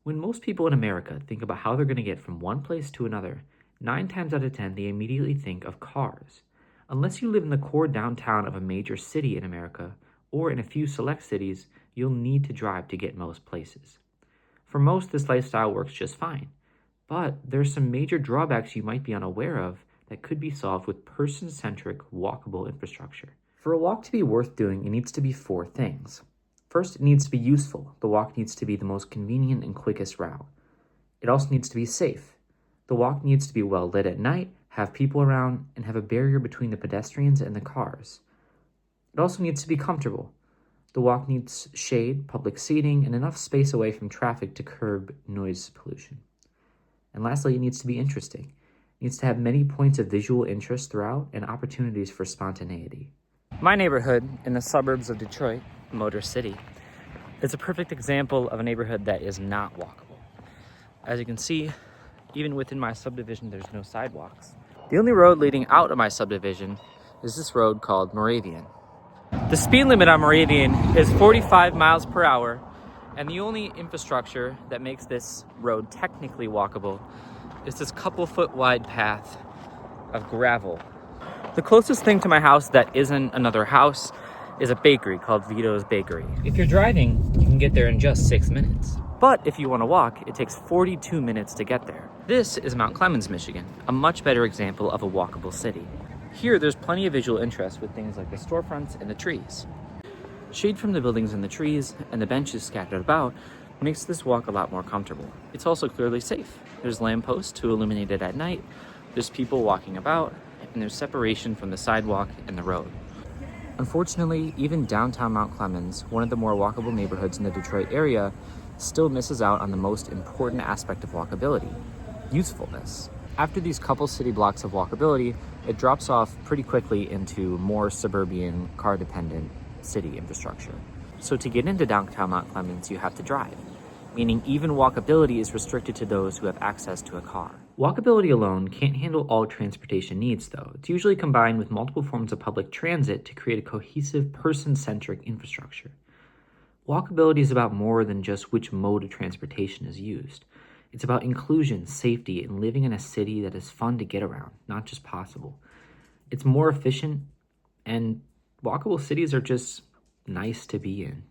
When most people in America think about how they're going to get from one place to another, 9 times out of 10 they immediately think of cars. Unless you live in the core downtown of a major city in America, or in a few select cities, you'll need to drive to get most places. For most, this lifestyle works just fine, but there's some major drawbacks you might be unaware of that could be solved with person-centric, walkable infrastructure. For a walk to be worth doing, it needs to be 4 things. First, it needs to be useful. The walk needs to be the most convenient and quickest route. It also needs to be safe. The walk needs to be well lit at night, have people around, and have a barrier between the pedestrians and the cars. It also needs to be comfortable. The walk needs shade, public seating, and enough space away from traffic to curb noise pollution. And lastly, it needs to be interesting. It needs to have many points of visual interest throughout and opportunities for spontaneity. My neighborhood in the suburbs of Detroit, Motor City, is a perfect example of a neighborhood that is not walkable. As you can see, even within my subdivision, there's no sidewalks. The only road leading out of my subdivision is this road called Moravian. The speed limit on Moravian is 45 miles per hour, and the only infrastructure that makes this road technically walkable is this couple foot wide path of gravel. The closest thing to my house that isn't another house is a bakery called Vito's Bakery. If you're driving, you can get there in just 6 minutes. But if you want to walk, it takes 42 minutes to get there. This is Mount Clemens, Michigan, a much better example of a walkable city. Here, there's plenty of visual interest with things like the storefronts and the trees. Shade from the buildings and the trees, and the benches scattered about, makes this walk a lot more comfortable. It's also clearly safe. There's lampposts to illuminate it at night, there's people walking about, and there's separation from the sidewalk and the road. Unfortunately, even downtown Mount Clemens, one of the more walkable neighborhoods in the Detroit area, still misses out on the most important aspect of walkability: usefulness. After these couple city blocks of walkability, it drops off pretty quickly into more suburban, car-dependent city infrastructure. So to get into downtown Mount Clemens, you have to drive, meaning even walkability is restricted to those who have access to a car. Walkability alone can't handle all transportation needs, though. It's usually combined with multiple forms of public transit to create a cohesive, person-centric infrastructure. Walkability is about more than just which mode of transportation is used. It's about inclusion, safety, and living in a city that is fun to get around, not just possible. It's more efficient, and walkable cities are just nice to be in.